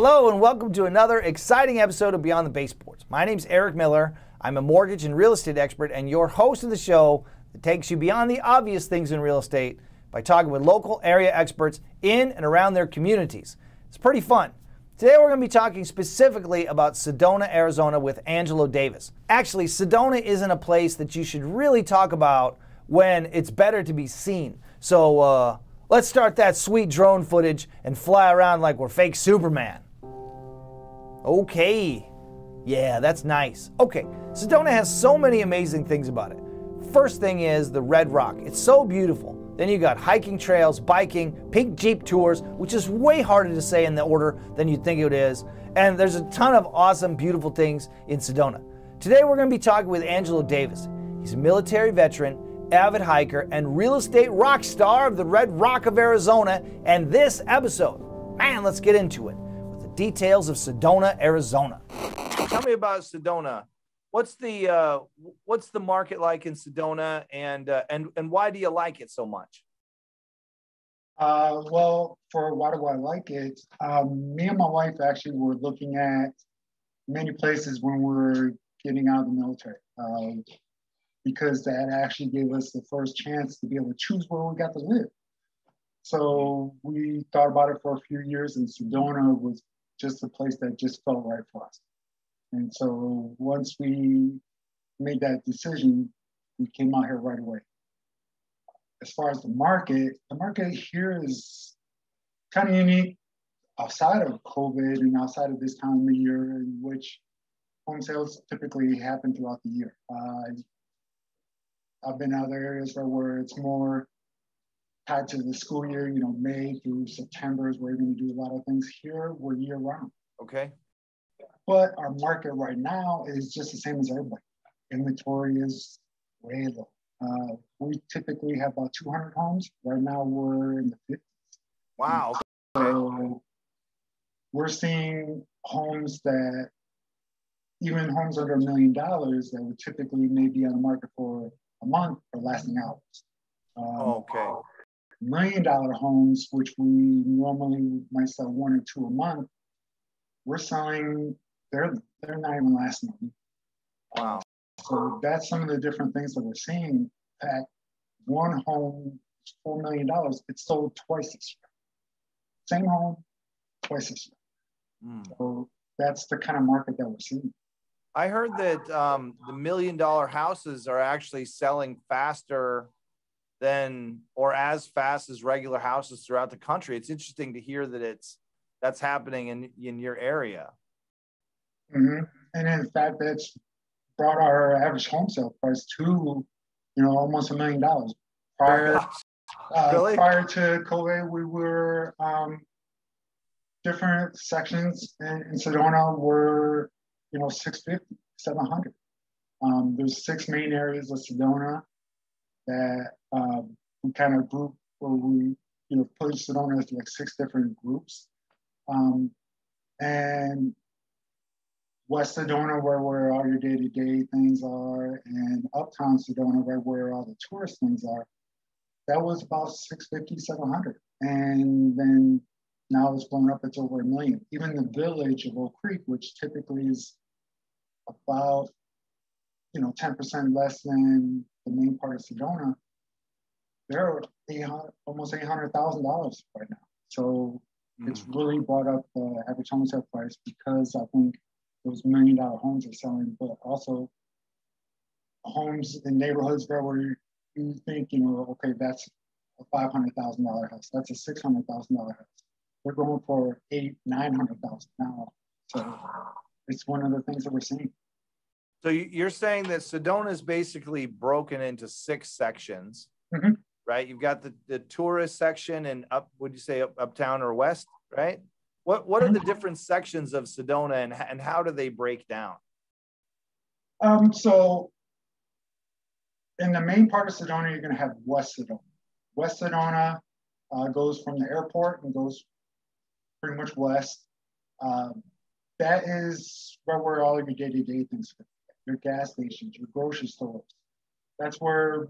Hello and welcome to another exciting episode of Beyond the Baseboards. My name's Erik Miller. I'm a mortgage and real estate expert and your host of the show that takes you beyond the obvious things in real estate by talking with local area experts in and around their communities. It's pretty fun. Today we're going to be talking specifically about Sedona, Arizona with Angelo Davis. Actually, Sedona isn't a place that you should really talk about when it's better to be seen. So let's start that sweet drone footage and fly around like we're fake Superman. Okay. Yeah, that's nice. Okay, Sedona has so many amazing things about it. First thing is the Red Rock. It's so beautiful. Then you got hiking trails, biking, pink Jeep tours, which is way harder to say in the order than you'd think it is. And there's a ton of awesome, beautiful things in Sedona. Today we're going to be talking with Angelo Davis. He's a military veteran, avid hiker, and real estate rock star of the Red Rock of Arizona. And this episode, man, let's get into it with the details of Sedona, Arizona. Tell me about Sedona. What's the market like in Sedona, and why do you like it so much? Well, for why do I like it? Me and my wife actually were looking at many places when we were getting out of the military, because that actually gave us the first chance to be able to choose where we got to live. So we thought about it for a few years, and Sedona was just a place that just felt right for us. And so once we made that decision, we came out here right away. As far as the market here is kind of unique outside of COVID and outside of this time of year, in which home sales typically happen throughout the year. I've been out other areas where it's more tied to the school year, May through September is where you're going to do a lot of things. Here, we're year round. Okay. But our market right now is just the same as everybody. Inventory is way low. We typically have about 200 homes. Right now, we're in the 50s. Wow. So we're seeing homes that, even homes under $1 million that would typically maybe on the market for a month are lasting hours. Okay. $1 million homes, which we normally might sell 1 or 2 a month, we're selling, they're not even lasting. Wow. So that's some of the different things that we're seeing. In fact, one home, $4 million, it's sold twice this year. Same home, twice this year. So that's the kind of market that we're seeing. I heard that the $1 million houses are actually selling faster than, or as fast as regular houses throughout the country. It's interesting to hear that that's happening in your area. Mm-hmm. And in fact, that's brought our average home sale price to, almost $1 million. Really? Prior to COVID, we were different sections in Sedona were, 650, 700. There's 6 main areas of Sedona that we kind of group where we, put Sedona as like 6 different groups. And West Sedona, where all your day-to-day things are, and Uptown Sedona, where all the tourist things are, that was about 650, 700. And then now it's blown up, it's over $1 million. Even the village of Oak Creek, which typically is about, 10% less than the main part of Sedona, they're almost $800,000 right now. So it's really brought up the average home sale price, because I think those $1 million homes are selling, but also homes in neighborhoods where you think, okay, that's a $500,000 house, that's a $600,000 house. They're going for $800,000-900,000 now. So it's one of the things that we're seeing. So you're saying that Sedona is basically broken into 6 sections, right? You've got the tourist section and would you say Uptown or West, right? What are the different sections of Sedona, and how do they break down? So in the main part of Sedona, you're going to have West Sedona. West Sedona goes from the airport and goes pretty much west. That is where all of your day-to-day things are. Your gas stations, your grocery stores. That's where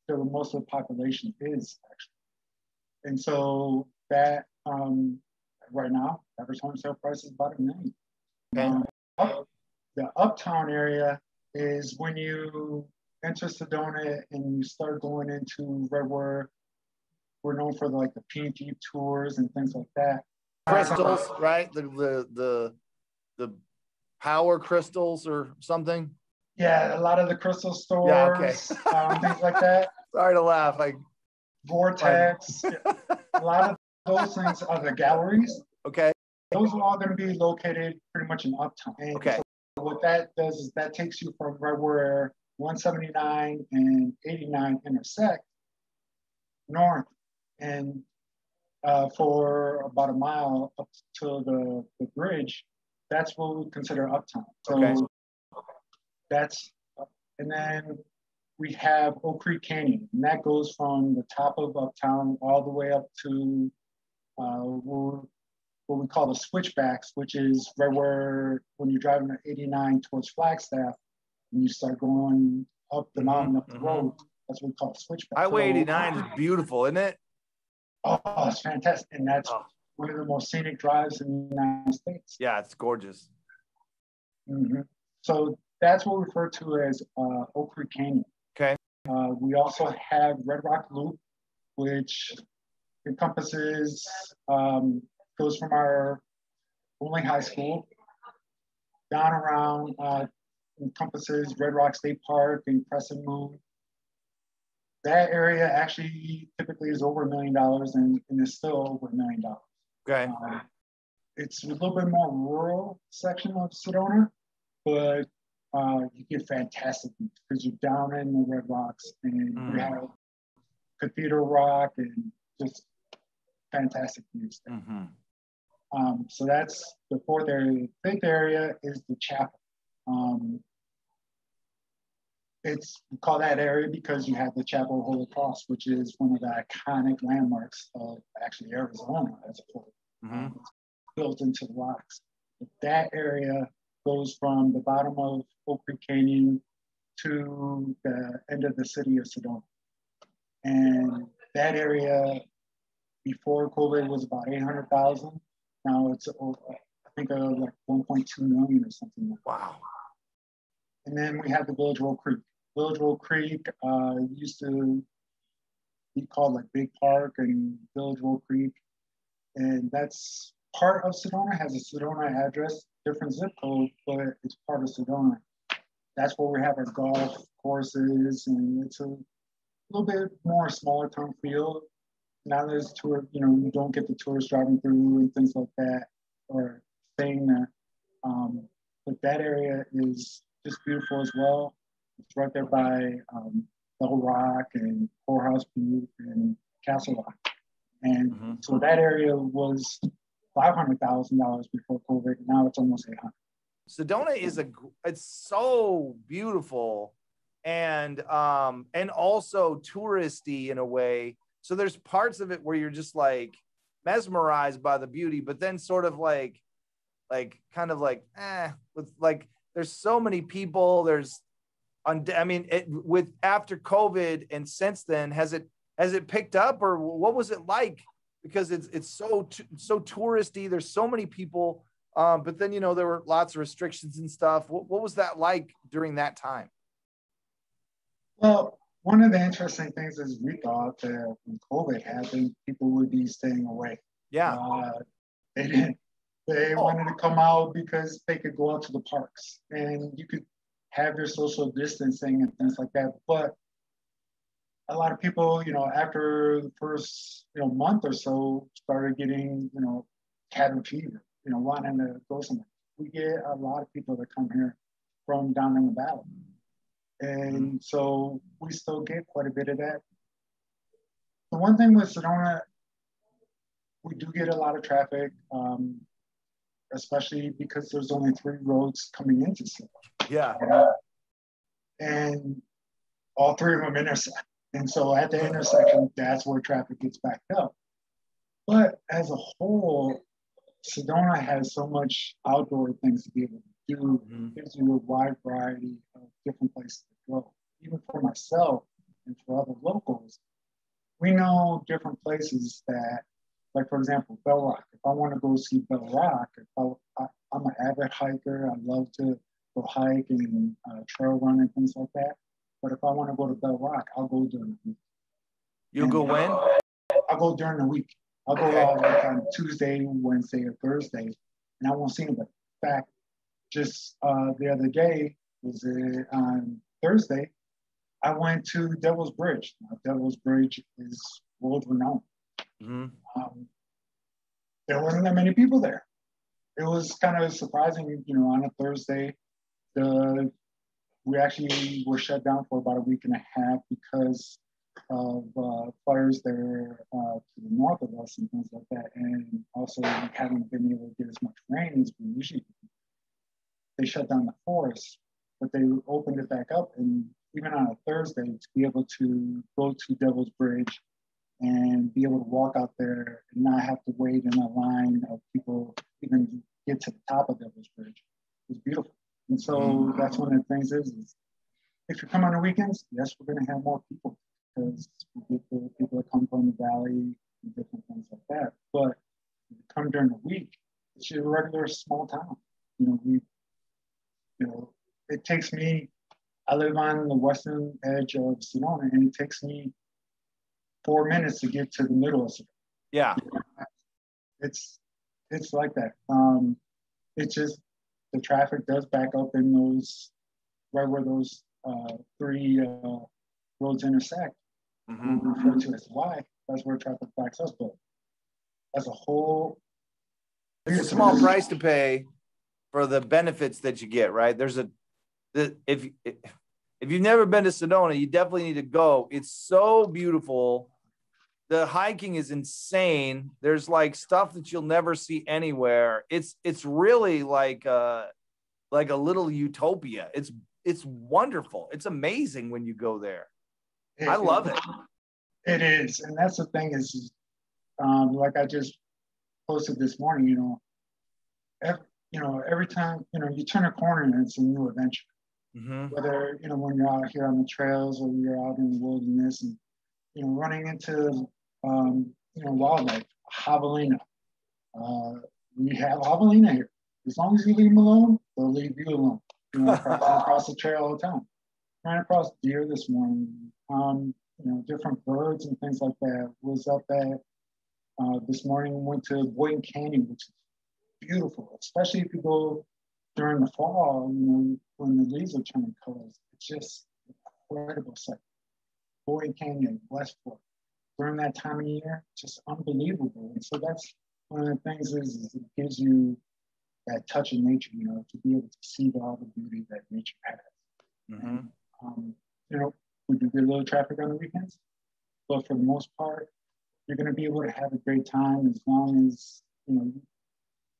most of the population is, actually. And so that Right now, average home sale price is about $1 million. Okay. The Uptown area is when you enter Sedona and you start going into right where we're known for like the pink Jeep tours and things like that. Crystals, right? The power crystals or something. Yeah, a lot of the crystal stores, Yeah, okay. things like that. Sorry to laugh. Vortex, a lot of those things are the galleries. Okay. Those are all going to be located pretty much in Uptown. And okay. So what that does is that takes you from right where 179 and 89 intersect north, and for about a mile up to the bridge, that's what we consider Uptown. So okay. That's, and then we have Oak Creek Canyon, and that goes from the top of Uptown all the way up to what we call the switchbacks, which is right where when you're driving at 89 towards Flagstaff, and you start going up the mountain, up the road, that's what we call switchbacks. Highway 89 is beautiful, isn't it? Oh, it's fantastic. And that's one of the most scenic drives in the United States. Yeah, it's gorgeous. So that's what we refer to as Oak Creek Canyon. Okay. We also have Red Rock Loop, which encompasses, goes from our only high school down around, encompasses Red Rock State Park and Crescent Moon. That area actually typically is over $1 million and is still over $1 million. Okay. It's a little bit more rural section of Sedona, but you get fantastic views because you're down in the Red Rocks and you have Cathedral Rock and just fantastic views there. So that's the fourth area. The fifth area is the chapel. We call that area because you have the Chapel of Holy Cross, which is one of the iconic landmarks of actually Arizona as a whole. It's built into the rocks. But that area goes from the bottom of Oak Creek Canyon to the end of the city of Sedona. And that area before COVID was about 800,000. Now it's over, I think like 1.2 million or something like that. Wow. And then we have the Village Road Creek. Village Road Creek used to be called like Big Park and Village Road Creek. And that's part of Sedona, has a Sedona address, different zip code, but it's part of Sedona. That's where we have our golf courses, and it's a little bit more smaller town feel. Now there's tour, you don't get the tourists driving through and things like that, or staying there. But that area is just beautiful as well. It's right there by Double Rock and Poorhouse Butte and Castle Rock. And so that area was $500,000 before COVID. Now it's almost 800. Sedona it's so beautiful and also touristy in a way. So there's parts of it where you're just like mesmerized by the beauty, but then sort of like with like, there's so many people. With after COVID and since then, has it picked up, or what was it like? Because it's so touristy. There's so many people, but then there were lots of restrictions and stuff. What was that like during that time? Well, one of the interesting things is we thought that when COVID happened, people would be staying away. Yeah. They didn't. They wanted to come out because they could go out to the parks and you could have your social distancing and things like that. But a lot of people, after the first, month or so, started getting, cabin fever, wanting to go somewhere. We get a lot of people that come here from down in the valley. And so we still get quite a bit of that. The one thing with Sedona, we do get a lot of traffic, especially because there's only 3 roads coming into Sedona. Yeah. And all 3 of them intersect. And so at the intersection, that's where traffic gets backed up. But as a whole, Sedona has so much outdoor things to be able to do. It gives you a wide variety of different places to go. Even for myself and for other locals, we know different places that Like, for example, Bell Rock. If I want to go see Bell Rock, I'm an avid hiker. I love to go hike and trail run and things like that. But if I want to go to Bell Rock, I'll go during the week. You'll go when? I'll go during the week. I'll go like on Tuesday, Wednesday, or Thursday, and I won't see anybody. In fact, just the other day, was it on Thursday, I went to Devil's Bridge. Now, Devil's Bridge is world renowned. Mm-hmm. There wasn't that many people there. It was kind of surprising, on a Thursday. We actually were shut down for about a week and a half because of fires there to the north of us and things like that. And also we haven't been able to get as much rain as we usually do. They shut down the forest, but they opened it back up. And even on a Thursday, to be able to go to Devil's Bridge and be able to walk out there and not have to wait in a line of people even get to the top of Devil's Bridge was beautiful. And so that's one of the things is if you come on the weekends, yes, we're going to have more people because we get the people that come from the valley and different things like that. But if you come during the week, it's your regular small town. It takes me, I live on the western edge of Sedona, and it takes me 4 minutes to get to the middle of Sedona. Yeah. It's like that. It's just the traffic does back up in those, right where those three roads intersect. We refer to as Y. That's where traffic backs up. But as a whole, it's a small price to pay for the benefits that you get, right? If you've never been to Sedona, you definitely need to go. It's so beautiful. The hiking is insane. There's like stuff that you'll never see anywhere. It's really like a little utopia. It's wonderful. It's amazing when you go there. I love it. It is, and that's the thing is, like I just posted this morning. Every time you turn a corner and it's a new adventure. Whether when you're out here on the trails or you're out in the wilderness and running into wildlife, javelina. We have javelina here. As long as you leave them alone, they'll leave you alone. Across the trail all the time. Ran across deer this morning. Different birds and things like that. Was up at this morning. Went to Boynton Canyon, which is beautiful, especially if you go during the fall. When the leaves are turning colors, it's just incredible sight. Boynton Canyon, West Fork. During that time of year, just unbelievable. And so that's one of the things is it gives you that touch of nature, to be able to see all the beauty that nature has. And, we do get a little traffic on the weekends, but for the most part, you're going to be able to have a great time as long as,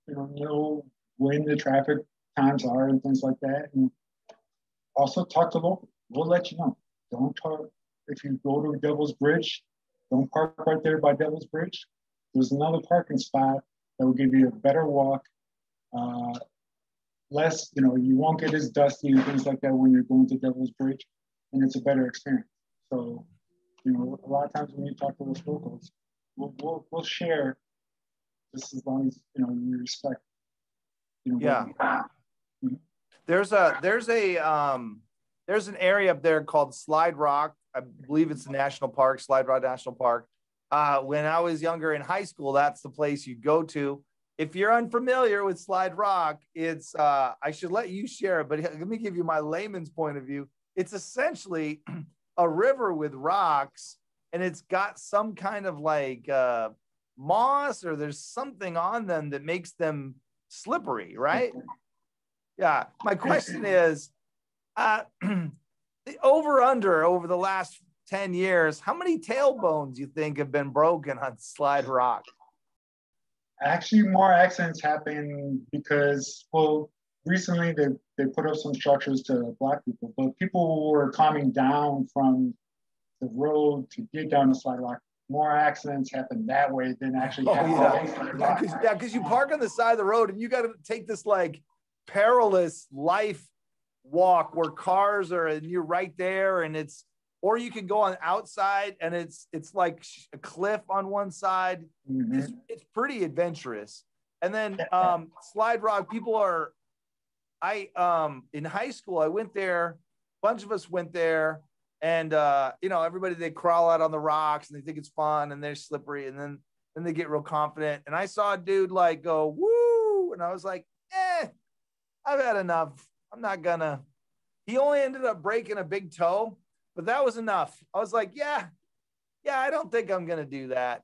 know when the traffic times are and things like that. And also talk to local. We'll let you know. Don't talk, if you go to Devil's Bridge, don't park right there by Devil's Bridge. There's another parking spot that will give you a better walk. Less, you won't get as dusty and things like that when you're going to Devil's Bridge, and it's a better experience. So, a lot of times when you talk to those locals, we'll share, just as long as you respect. Yeah. There's an area up there called Slide Rock. I believe it's the national park, Slide Rock National Park. When I was younger in high school, that's the place you'd go to. If you're unfamiliar with Slide Rock, it's I should let you share it, but let me give you my layman's point of view. It's essentially a river with rocks, and it's got some kind of like moss, or there's something on them that makes them slippery, right? Yeah. My question is, the over the last 10 years, how many tailbones you think have been broken on Slide Rock? Actually, more accidents happen because, recently they put up some structures to block people, but people were coming down from the road to get down the Slide Rock. More accidents happen that way than actually because you park on the side of the road and you got to take this like perilous life walk where cars are and you're right there, and it's or you can go on the outside and it's like a cliff on one side. It's pretty adventurous. And then Slide Rock, people are, in high school, I went there, a bunch of us went there, and you know, everybody, they crawl out on the rocks and they think it's fun and they're slippery, and then they get real confident. And I saw a dude like go, woo, and I was like, I've had enough. I'm not gonna. He only ended up breaking a big toe, but that was enough. I was like, yeah, I don't think I'm gonna do that.